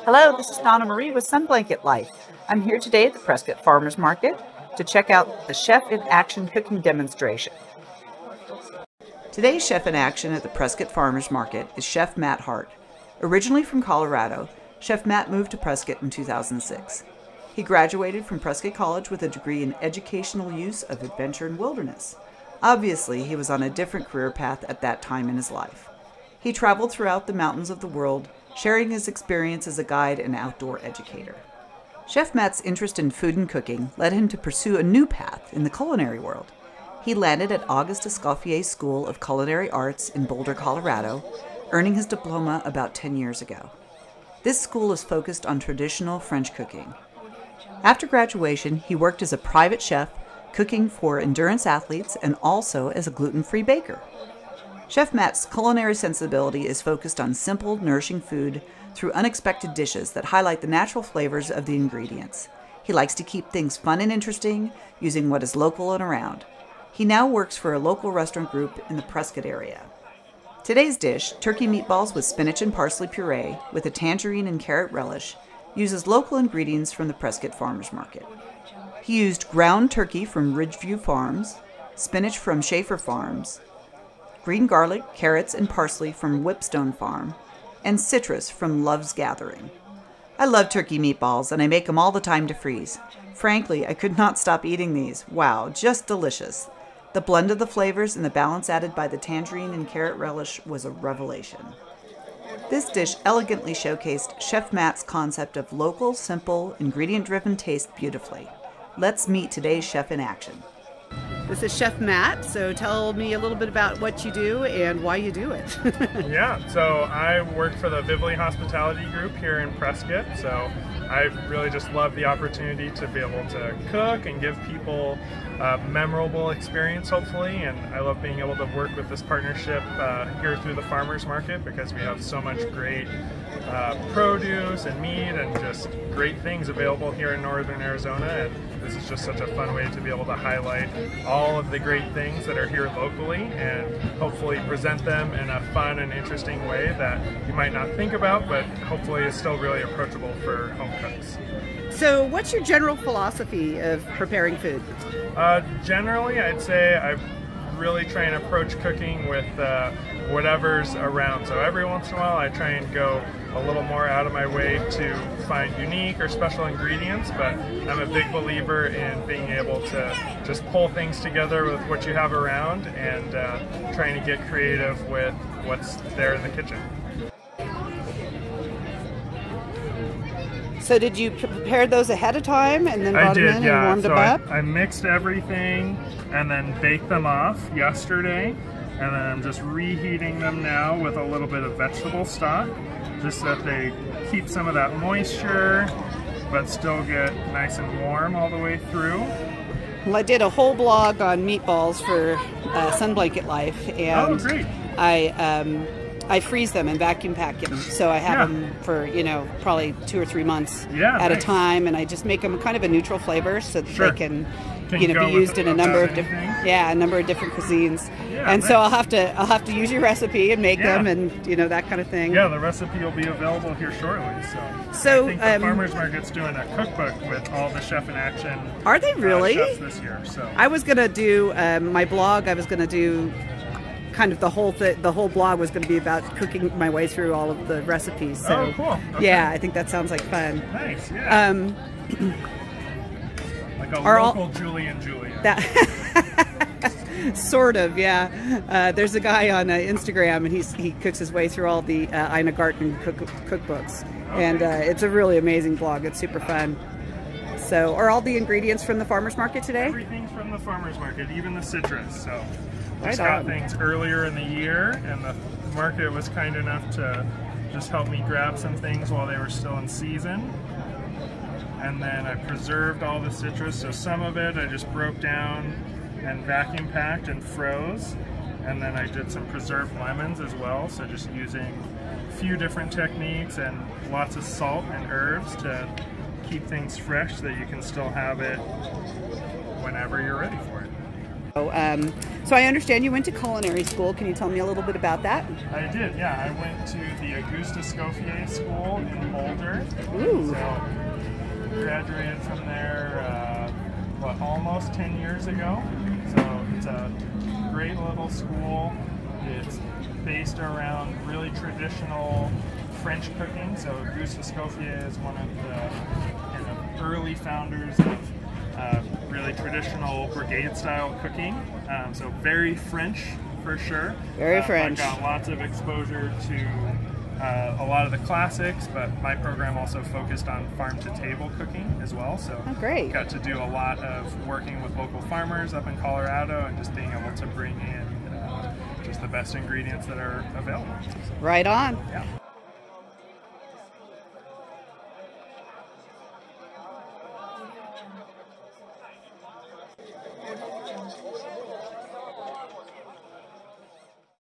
Hello, this is Donna Marie with Sun Blanket Life. I'm here today at the Prescott Farmers Market to check out the Chef in Action cooking demonstration. Today's Chef in Action at the Prescott Farmers Market is Chef Matt Hart. Originally from Colorado, Chef Matt moved to Prescott in 2006. He graduated from Prescott College with a degree in educational use of adventure and wilderness. Obviously, he was on a different career path at that time in his life. He traveled throughout the mountains of the world, sharing his experience as a guide and outdoor educator. Chef Matt's interest in food and cooking led him to pursue a new path in the culinary world. He landed at Auguste Escoffier School of Culinary Arts in Boulder, Colorado, earning his diploma about 10 years ago. This school is focused on traditional French cooking. After graduation, he worked as a private chef, cooking for endurance athletes and also as a gluten-free baker. Chef Matt's culinary sensibility is focused on simple, nourishing food through unexpected dishes that highlight the natural flavors of the ingredients. He likes to keep things fun and interesting, using what is local and around. He now works for a local restaurant group in the Prescott area. Today's dish, turkey meatballs with spinach and parsley puree with a tangerine and carrot relish, uses local ingredients from the Prescott Farmers Market. He used ground turkey from Ridgeview Farms, spinach from Schaefer Farms, green garlic, carrots, and parsley from Whipstone Farm, and citrus from Love's Gathering. I love turkey meatballs, and I make them all the time to freeze. Frankly, I could not stop eating these. Wow, just delicious. The blend of the flavors and the balance added by the tangerine and carrot relish was a revelation. This dish elegantly showcased Chef Matt's concept of local, simple, ingredient-driven taste beautifully. Let's meet today's chef in action. This is Chef Matt, so tell me a little bit about what you do and why you do it. Yeah, so I work for the Vivili hospitality group here in Prescott, so I really just love the opportunity to be able to cook and give people a memorable experience, hopefully, and I love being able to work with this partnership here through the farmers market because we have so much great produce and meat and just great things available here in northern Arizona, and this is just such a fun way to be able to highlight all of the great things that are here locally and hopefully present them in a fun and interesting way that you might not think about, but hopefully is still really approachable for home cooks. So what's your general philosophy of preparing food? Generally, I'd say I really try and approach cooking with whatever's around. So every once in a while I try and go a little more out of my way to find unique or special ingredients, but I'm a big believer in being able to just pull things together with what you have around and trying to get creative with what's there in the kitchen. So did you prepare those ahead of time and then brought them in and warmed them up? I mixed everything and then baked them off yesterday, and then I'm just reheating them now with a little bit of vegetable stock, just so that they keep some of that moisture, but still get nice and warm all the way through. Well, I did a whole blog on meatballs for Sun Blanket Life, and great. I freeze them and vacuum pack them, so I have them for, you know, probably 2 or 3 months at a time, and I just make them kind of a neutral flavor so that they can you know, be used in a number of different cuisines. And so I'll have to use your recipe and make them, and you know, that kind of thing. Yeah, the recipe will be available here shortly. So I think the farmers market's doing a cookbook with all the Chef in Action. Are they really? Chefs this year. So I was gonna do my blog. I was gonna do kind of the whole blog was going to be about cooking my way through all of the recipes. So, oh, cool. Okay. Yeah, I think that sounds like fun. Nice. Yeah. Like a local Julie and Julia. Sort of, yeah. There's a guy on Instagram, and he cooks his way through all the Ina Garten cookbooks, and it's a really amazing blog. It's super fun. So, are all the ingredients from the farmers market today? Everything's from the farmers market, even the citrus. So, just right got things earlier in the year, and the market was kind enough to just help me grab some things while they were still in season. And then I preserved all the citrus, so some of it I just broke down and vacuum packed and froze. And then I did some preserved lemons as well, so just using a few different techniques and lots of salt and herbs to keep things fresh so that you can still have it whenever you're ready for it. So I understand you went to culinary school. Can you tell me a little bit about that? I did, yeah. I went to the Auguste Escoffier School in Boulder, Ooh. So graduated from there, almost 10 years ago. So it's a great little school. It's based around really traditional French cooking. So Auguste Escoffier is one of the kind of early founders of really traditional brigade-style cooking. So very French for sure. Very French. I got lots of exposure to a lot of the classics, but my program also focused on farm-to-table cooking as well. So great. Got to do a lot of working with local farmers up in Colorado and just being able to bring in just the best ingredients that are available. Right on. Yeah.